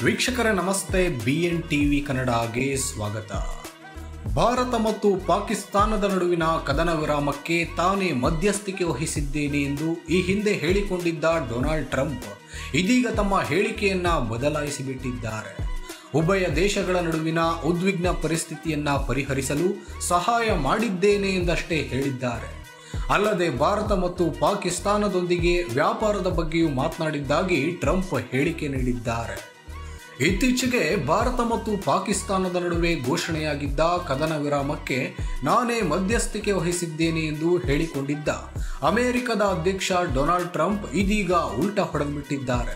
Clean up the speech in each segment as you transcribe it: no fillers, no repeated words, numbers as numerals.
ವೀಕ್ಷಕರೇ ನಮಸ್ತೆ, BN TV ಕನ್ನಡಗೆ ಸ್ವಾಗತ. ಭಾರತ ಮತ್ತು ಪಾಕಿಸ್ತಾನದ ನಡುವಿನ ಕದನ ವಿರಾಮಕ್ಕೆ ತಾನೇ ಮಧ್ಯಸ್ಥಿಕೆ ವಹಿಸಿದ್ದೇನೆ ಎಂದು ಈ ಹಿಂದೆ ಹೇಳಿಕೊಂಡಿದ್ದ ಡೊನಾಲ್ಡ್ ಟ್ರಂಪ್ ಇದೀಗ ತಮ್ಮ ಹೇಳಿಕೆಯನ್ನ ಬದಲಾಯಿಸಿಬಿಟ್ಟಿದ್ದಾರೆ. ಉಭಯ ದೇಶಗಳ ನಡುವಿನ ಉದ್ವಿಗ್ನ ಪರಿಸ್ಥಿತಿಯನ್ನ ಪರಿಹರಿಸಲು ಸಹಾಯ ಮಾಡಿದ್ದೇನೆ ಎಂದಷ್ಟೇ ಹೇಳಿದ್ದಾರೆ. ಅಲ್ಲದೆ ಭಾರತ ಮತ್ತು ಪಾಕಿಸ್ತಾನದೊಂದಿಗೆ ವ್ಯಾಪಾರದ ಬಗ್ಗೆಯೂ ಮಾತನಾಡಿದ್ದಾಗಿ ಟ್ರಂಪ್ ಹೇಳಿಕೆ ನೀಡಿದ್ದಾರೆ. ಇತ್ತೀಚೆಗೆ ಭಾರತ ಮತ್ತು ಪಾಕಿಸ್ತಾನದ ನಡುವೆ ಘೋಷಣೆಯಾಗಿದ್ದ ಕದನ ವಿರಾಮಕ್ಕೆ ನಾನೇ ಮಧ್ಯಸ್ಥಿಕೆ ವಹಿಸಿದ್ದೇನೆ ಎಂದು ಹೇಳಿಕೊಂಡಿದ್ದ ಅಮೆರಿಕದ ಅಧ್ಯಕ್ಷ ಡೊನಾಲ್ಡ್ ಟ್ರಂಪ್ ಇದೀಗ ಉಲ್ಟಾ ಹೊಡೆದುಬಿಟ್ಟಿದ್ದಾರೆ.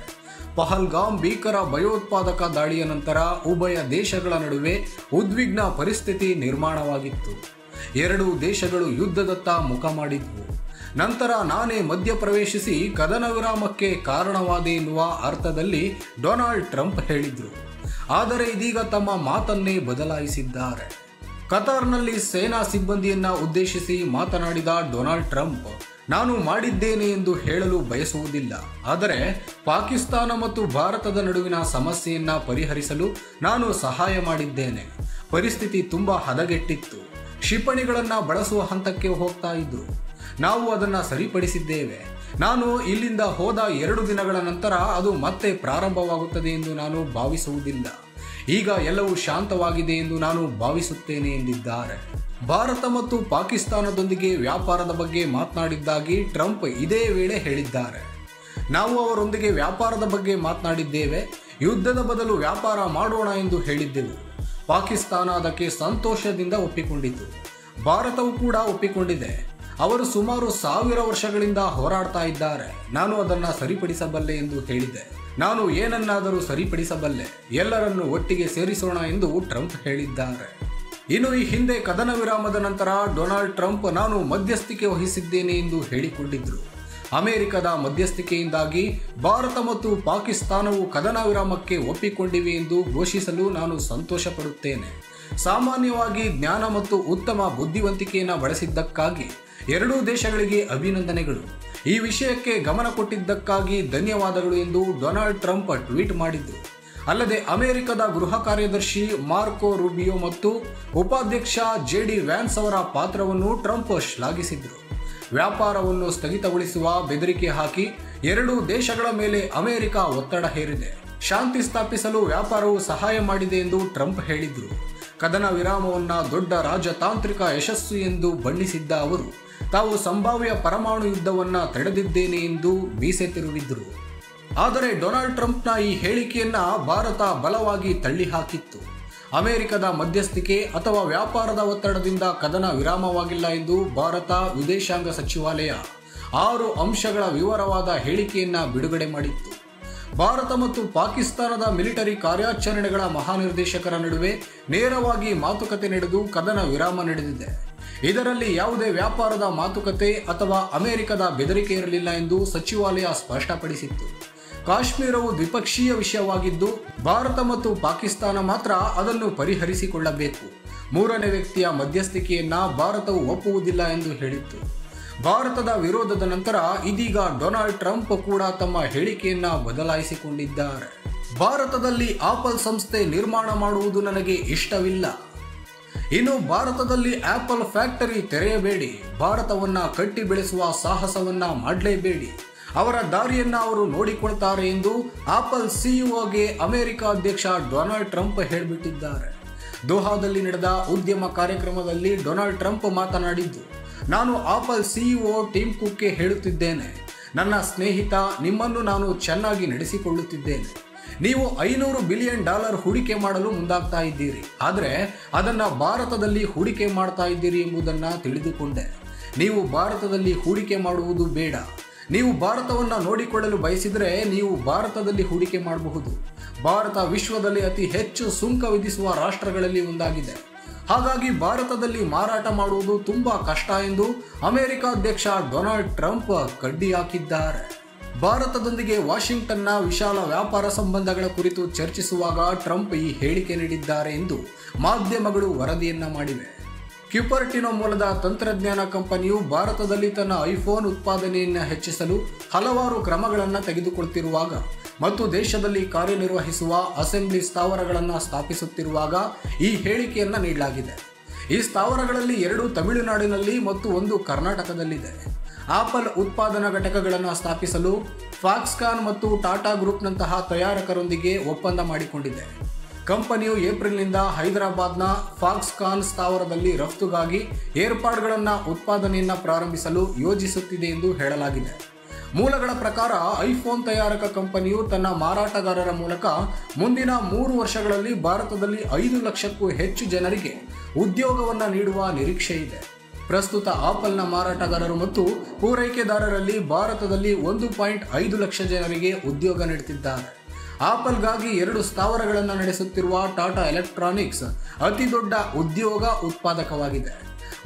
ಪಹಲ್ಗಾಮ್ ಭೀಕರ ಭಯೋತ್ಪಾದಕ ದಾಳಿಯ ನಂತರ ಉಭಯ ದೇಶಗಳ ನಡುವೆ ಉದ್ವಿಗ್ನ ಪರಿಸ್ಥಿತಿ ನಿರ್ಮಾಣವಾಗಿತ್ತು. ಎರಡೂ ದೇಶಗಳು ಯುದ್ಧದತ್ತ ಮುಖ ಮಾಡಿದ್ವು. ನಂತರ ನಾನೇ ಮಧ್ಯಪ್ರವೇಶಿಸಿ ಕದನ ವಿರಾಮಕ್ಕೆ ಕಾರಣವಾದೆ ಎನ್ನುವ ಅರ್ಥದಲ್ಲಿ ಡೊನಾಲ್ಡ್ ಟ್ರಂಪ್ ಹೇಳಿದ್ರು. ಆದರೆ ಇದೀಗ ತಮ್ಮ ಮಾತನ್ನೇ ಬದಲಾಯಿಸಿದ್ದಾರೆ. ಕತಾರ್ನಲ್ಲಿ ಸೇನಾ ಸಿಬ್ಬಂದಿಯನ್ನ ಉದ್ದೇಶಿಸಿ ಮಾತನಾಡಿದ ಡೊನಾಲ್ಡ್ ಟ್ರಂಪ್, ನಾನು ಮಾಡಿದ್ದೇನೆ ಎಂದು ಹೇಳಲು ಬಯಸುವುದಿಲ್ಲ, ಆದರೆ ಪಾಕಿಸ್ತಾನ ಮತ್ತು ಭಾರತದ ನಡುವಿನ ಸಮಸ್ಯೆಯನ್ನ ಪರಿಹರಿಸಲು ನಾನು ಸಹಾಯ ಮಾಡಿದ್ದೇನೆ. ಪರಿಸ್ಥಿತಿ ತುಂಬಾ ಹದಗೆಟ್ಟಿತ್ತು. ಕ್ಷಿಪಣಿಗಳನ್ನು ಬಳಸುವ ಹಂತಕ್ಕೆ ಹೋಗ್ತಾ ಇದ್ರು. ನಾವು ಅದನ್ನು ಸರಿಪಡಿಸಿದ್ದೇವೆ. ನಾನು ಇಲ್ಲಿಂದ ಹೋದ 2 ದಿನಗಳ ನಂತರ ಅದು ಮತ್ತೆ ಪ್ರಾರಂಭವಾಗುತ್ತದೆ ಎಂದು ನಾನು ಭಾವಿಸುವುದಿಲ್ಲ. ಈಗ ಎಲ್ಲವೂ ಶಾಂತವಾಗಿದೆ ಎಂದು ನಾನು ಭಾವಿಸುತ್ತೇನೆ ಎಂದಿದ್ದಾರೆ. ಭಾರತ ಮತ್ತು ಪಾಕಿಸ್ತಾನದೊಂದಿಗೆ ವ್ಯಾಪಾರದ ಬಗ್ಗೆ ಮಾತನಾಡಿದ್ದಾಗಿ ಟ್ರಂಪ್ ಇದೇ ವೇಳೆ ಹೇಳಿದ್ದಾರೆ. ನಾವು ಅವರೊಂದಿಗೆ ವ್ಯಾಪಾರದ ಬಗ್ಗೆ ಮಾತನಾಡಿದ್ದೇವೆ. ಯುದ್ಧದ ಬದಲು ವ್ಯಾಪಾರ ಮಾಡೋಣ ಎಂದು ಹೇಳಿದ್ದೆವು. ಪಾಕಿಸ್ತಾನ ಅದಕ್ಕೆ ಸಂತೋಷದಿಂದ ಒಪ್ಪಿಕೊಂಡಿತು. ಭಾರತವು ಕೂಡ ಒಪ್ಪಿಕೊಂಡಿದೆ. ಅವರು ಸುಮಾರು 1000 ವರ್ಷಗಳಿಂದ ಹೋರಾಡ್ತಾ ಇದ್ದಾರೆ. ನಾನು ಅದನ್ನು ಸರಿಪಡಿಸಬಲ್ಲೆ ಎಂದು ಹೇಳಿದೆ. ನಾನು ಏನನ್ನಾದರೂ ಸರಿಪಡಿಸಬಲ್ಲೆ. ಎಲ್ಲರನ್ನು ಒಟ್ಟಿಗೆ ಸೇರಿಸೋಣ ಎಂದು ಟ್ರಂಪ್ ಹೇಳಿದ್ದಾರೆ. ಇನ್ನು ಈ ಹಿಂದೆ ಕದನ ವಿರಾಮದ ನಂತರ ಡೊನಾಲ್ಡ್ ಟ್ರಂಪ್ ನಾನು ಮಧ್ಯಸ್ಥಿಕೆ ವಹಿಸಿದ್ದೇನೆ ಎಂದು ಹೇಳಿಕೊಂಡಿದ್ರು. ಅಮೆರಿಕದ ಮಧ್ಯಸ್ಥಿಕೆಯಿಂದಾಗಿ ಭಾರತ ಮತ್ತು ಪಾಕಿಸ್ತಾನವು ಕದನ ವಿರಾಮಕ್ಕೆ ಒಪ್ಪಿಕೊಂಡಿವೆ ಎಂದು ಘೋಷಿಸಲು ನಾನು ಸಂತೋಷ ಪಡುತ್ತೇನೆ. ಸಾಮಾನ್ಯವಾಗಿ ಜ್ಞಾನ ಮತ್ತು ಉತ್ತಮ ಬುದ್ಧಿವಂತಿಕೆಯನ್ನು ಬಳಸಿದ್ದಕ್ಕಾಗಿ ಎರಡೂ ದೇಶಗಳಿಗೆ ಅಭಿನಂದನೆಗಳು. ಈ ವಿಷಯಕ್ಕೆ ಗಮನ ಕೊಟ್ಟಿದ್ದಕ್ಕಾಗಿ ಧನ್ಯವಾದಗಳು ಎಂದು ಡೊನಾಲ್ಡ್ ಟ್ರಂಪ್ ಟ್ವೀಟ್ ಮಾಡಿದ್ರು. ಅಲ್ಲದೆ ಅಮೆರಿಕದ ಗೃಹ ಕಾರ್ಯದರ್ಶಿ ಮಾರ್ಕೋ ರೂಬಿಯೋ ಮತ್ತು ಉಪಾಧ್ಯಕ್ಷ JD ವ್ಯಾನ್ಸ್ ಅವರ ಪಾತ್ರವನ್ನು ಟ್ರಂಪ್ ಶ್ಲಾಘಿಸಿದ್ರು. ವ್ಯಾಪಾರವನ್ನು ಸ್ಥಗಿತಗೊಳಿಸುವ ಬೆದರಿಕೆ ಹಾಕಿ ಎರಡೂ ದೇಶಗಳ ಮೇಲೆ ಅಮೆರಿಕ ಒತ್ತಡ ಹೇರಿದೆ. ಶಾಂತಿ ಸ್ಥಾಪಿಸಲು ವ್ಯಾಪಾರವು ಸಹಾಯ ಮಾಡಿದೆ ಎಂದು ಟ್ರಂಪ್ ಹೇಳಿದ್ರು. ಕದನ ವಿರಾಮವನ್ನ ದೊಡ್ಡ ರಾಜತಾಂತ್ರಿಕ ಯಶಸ್ಸು ಎಂದು ಬಣ್ಣಿಸಿದ್ದ ಅವರು ತಾವು ಸಂಭಾವ್ಯ ಪರಮಾಣು ಯುದ್ಧವನ್ನ ತಡೆದಿದ್ದೇನೆ ಎಂದು ಮೀಸೆ ತಿರುವಿದ್ರು. ಆದರೆ ಡೊನಾಲ್ಡ್ ಟ್ರಂಪ್ನ ಈ ಹೇಳಿಕೆಯನ್ನ ಭಾರತ ಬಲವಾಗಿ ತಳ್ಳಿ ಹಾಕಿತ್ತು. ಅಮೆರಿಕದ ಮಧ್ಯಸ್ಥಿಕೆ ಅಥವಾ ವ್ಯಾಪಾರದ ಒತ್ತಡದಿಂದ ಕದನ ವಿರಾಮವಾಗಿಲ್ಲ ಎಂದು ಭಾರತ ವಿದೇಶಾಂಗ ಸಚಿವಾಲಯ 6 ಅಂಶಗಳ ವಿವರವಾದ ಹೇಳಿಕೆಯನ್ನ ಬಿಡುಗಡೆ ಮಾಡಿತ್ತು. ಭಾರತ ಮತ್ತು ಪಾಕಿಸ್ತಾನದ ಮಿಲಿಟರಿ ಕಾರ್ಯಾಚರಣೆಗಳ ಮಹಾನಿರ್ದೇಶಕರ ನಡುವೆ ನೇರವಾಗಿ ಮಾತುಕತೆ ನಡೆದು ಕದನ ವಿರಾಮ ನಡೆದಿದೆ. ಇದರಲ್ಲಿ ಯಾವುದೇ ವ್ಯಾಪಾರದ ಮಾತುಕತೆ ಅಥವಾ ಅಮೆರಿಕದ ಬೆದರಿಕೆ ಇರಲಿಲ್ಲ ಎಂದು ಸಚಿವಾಲಯ ಸ್ಪಷ್ಟಪಡಿಸಿತ್ತು. ಕಾಶ್ಮೀರವು ದ್ವಿಪಕ್ಷೀಯ ವಿಷಯವಾಗಿದ್ದು ಭಾರತ ಮತ್ತು ಪಾಕಿಸ್ತಾನ ಮಾತ್ರ ಅದನ್ನು ಪರಿಹರಿಸಿಕೊಳ್ಳಬೇಕು. 3ನೇ ವ್ಯಕ್ತಿಯ ಮಧ್ಯಸ್ಥಿಕೆಯನ್ನ ಭಾರತವು ಒಪ್ಪುವುದಿಲ್ಲ ಎಂದು ಹೇಳಿತ್ತು. ಭಾರತದ ವಿರೋಧದ ನಂತರ ಇದೀಗ ಡೊನಾಲ್ಡ್ ಟ್ರಂಪ್ ಕೂಡ ತಮ್ಮ ಹೇಳಿಕೆಯನ್ನ ಬದಲಾಯಿಸಿಕೊಂಡಿದ್ದಾರೆ. ಭಾರತದಲ್ಲಿ ಆಪಲ್ ಸಂಸ್ಥೆ ನಿರ್ಮಾಣ ಮಾಡುವುದು ನನಗೆ ಇಷ್ಟವಿಲ್ಲ. ಇನ್ನು ಭಾರತದಲ್ಲಿ ಆಪಲ್ ಫ್ಯಾಕ್ಟರಿ ತೆರೆಯಬೇಡಿ. ಭಾರತವನ್ನ ಕಟ್ಟಿ ಬೆಳೆಸುವ ಸಾಹಸವನ್ನ ಮಾಡಲೇಬೇಡಿ. ಅವರ ದಾರಿಯನ್ನ ಅವರು ನೋಡಿಕೊಳ್ತಾರೆ ಎಂದು ಆಪಲ್ ಸಿಇಒಗೆ ಅಮೆರಿಕ ಅಧ್ಯಕ್ಷ ಡೊನಾಲ್ಡ್ ಟ್ರಂಪ್ ಹೇಳಿಬಿಟ್ಟಿದ್ದಾರೆ. ದೋಹಾದಲ್ಲಿ ನಡೆದ ಉದ್ಯಮ ಕಾರ್ಯಕ್ರಮದಲ್ಲಿ ಡೊನಾಲ್ಡ್ ಟ್ರಂಪ್ ಮಾತನಾಡಿದ್ದು, ನಾನು ಆಪಲ್ ಸಿಇಒ ಟಿಮ್ ಕುಕ್ಗೆ ಹೇಳುತ್ತಿದ್ದೇನೆ, ನನ್ನ ಸ್ನೇಹಿತ, ನಿಮ್ಮನ್ನು ನಾನು ಚೆನ್ನಾಗಿ ನಡೆಸಿಕೊಳ್ಳುತ್ತಿದ್ದೇನೆ. ನೀವು $500 ಬಿಲಿಯನ್ ಹೂಡಿಕೆ ಮಾಡಲು ಮುಂದಾಗ್ತಾ ಇದ್ದೀರಿ. ಆದರೆ ಅದನ್ನು ಭಾರತದಲ್ಲಿ ಹೂಡಿಕೆ ಮಾಡ್ತಾ ಇದ್ದೀರಿ ಎಂಬುದನ್ನು ತಿಳಿದುಕೊಂಡೆ. ನೀವು ಭಾರತದಲ್ಲಿ ಹೂಡಿಕೆ ಮಾಡುವುದು ಬೇಡ. ನೀವು ಭಾರತವನ್ನು ನೋಡಿಕೊಳ್ಳಲು ಬಯಸಿದರೆ ನೀವು ಭಾರತದಲ್ಲಿ ಹೂಡಿಕೆ ಮಾಡಬಹುದು. ಭಾರತ ವಿಶ್ವದಲ್ಲಿ ಅತಿ ಹೆಚ್ಚು ಸುಂಕ ವಿಧಿಸುವ ರಾಷ್ಟ್ರಗಳಲ್ಲಿ ಒಂದಾಗಿದೆ. ಹಾಗಾಗಿ ಭಾರತದಲ್ಲಿ ಮಾರಾಟ ಮಾಡುವುದು ತುಂಬಾ ಕಷ್ಟ ಎಂದು ಅಮೆರಿಕ ಅಧ್ಯಕ್ಷ ಡೊನಾಲ್ಡ್ ಟ್ರಂಪ್ ಕಡ್ಡಿ ಹಾಕಿದ್ದಾರೆ. ಭಾರತದೊಂದಿಗೆ ವಾಷಿಂಗ್ಟನ್ನ ವಿಶಾಲ ವ್ಯಾಪಾರ ಸಂಬಂಧಗಳ ಕುರಿತು ಚರ್ಚಿಸುವಾಗ ಟ್ರಂಪ್ ಈ ಹೇಳಿಕೆ ನೀಡಿದ್ದಾರೆ ಎಂದು ಮಾಧ್ಯಮಗಳು ವರದಿಯನ್ನ ಮಾಡಿವೆ. ಕ್ಯುಪರ್ಟಿನೋ ಮೂಲದ ತಂತ್ರಜ್ಞಾನ ಕಂಪನಿಯು ಭಾರತದಲ್ಲಿ ತನ್ನ ಐಫೋನ್ ಉತ್ಪಾದನೆಯನ್ನು ಹೆಚ್ಚಿಸಲು ಹಲವಾರು ಕ್ರಮಗಳನ್ನು ತೆಗೆದುಕೊಳ್ಳುತ್ತಿರುವಾಗ ಮತ್ತು ದೇಶದಲ್ಲಿ ಕಾರ್ಯನಿರ್ವಹಿಸುವ ಅಸೆಂಬ್ಲಿ ಸ್ಥಾವರಗಳನ್ನು ಸ್ಥಾಪಿಸುತ್ತಿರುವಾಗ ಈ ಹೇಳಿಕೆಯನ್ನು ನೀಡಲಾಗಿದೆ. ಈ ಸ್ಥಾವರಗಳಲ್ಲಿ 2 ತಮಿಳುನಾಡಿನಲ್ಲಿ ಮತ್ತು 1 ಕರ್ನಾಟಕದಲ್ಲಿದೆ. ಆಪಲ್ ಉತ್ಪಾದನಾ ಘಟಕಗಳನ್ನು ಸ್ಥಾಪಿಸಲು ಫಾಕ್ಸ್ಕಾನ್ ಮತ್ತು ಟಾಟಾ ಗ್ರೂಪ್ನಂತಹ ತಯಾರಕರೊಂದಿಗೆ ಒಪ್ಪಂದ ಮಾಡಿಕೊಂಡಿದೆ. ಕಂಪನಿಯು ಏಪ್ರಿಲ್ನಿಂದ ಹೈದರಾಬಾದ್ನ ಫಾಕ್ಸ್ಕಾನ್ ಸ್ಥಾವರದಲ್ಲಿ ರಫ್ತುಗಾಗಿ ಏರ್ಪಾಡುಗಳನ್ನು ಉತ್ಪಾದನೆಯನ್ನು ಪ್ರಾರಂಭಿಸಲು ಯೋಜಿಸುತ್ತಿದೆ ಎಂದು ಹೇಳಲಾಗಿದೆ. ಮೂಲಗಳ ಪ್ರಕಾರ ಐಫೋನ್ ತಯಾರಕ ಕಂಪನಿಯು ತನ್ನ ಮಾರಾಟಗಾರರ ಮೂಲಕ ಮುಂದಿನ 3 ವರ್ಷಗಳಲ್ಲಿ ಭಾರತದಲ್ಲಿ 5 ಲಕ್ಷಕ್ಕೂ ಹೆಚ್ಚು ಜನರಿಗೆ ಉದ್ಯೋಗವನ್ನು ನೀಡುವ ನಿರೀಕ್ಷೆ ಇದೆ. ಪ್ರಸ್ತುತ ಆಪಲ್ನ ಮಾರಾಟಗಾರರು ಮತ್ತು ಪೂರೈಕೆದಾರರಲ್ಲಿ ಭಾರತದಲ್ಲಿ 1.5 ಲಕ್ಷ ಜನರಿಗೆ ಉದ್ಯೋಗ ನೀಡುತ್ತಿದ್ದಾರೆ. ಆಪಲ್ಗಾಗಿ 2 ಸ್ಥಾವರಗಳನ್ನು ನಡೆಸುತ್ತಿರುವ ಟಾಟಾ ಎಲೆಕ್ಟ್ರಾನಿಕ್ಸ್ ಅತಿದೊಡ್ಡ ಉದ್ಯೋಗ ಉತ್ಪಾದಕವಾಗಿದೆ.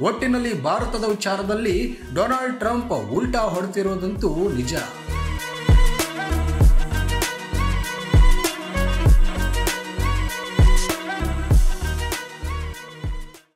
ಒಟ್ಟಿನಲ್ಲಿ ಭಾರತದ ವಿಚಾರದಲ್ಲಿ ಡೊನಾಲ್ಡ್ ಟ್ರಂಪ್ ಉಲ್ಟಾ ಹೊಡೆತಿರೋದಂತೂ ನಿಜ.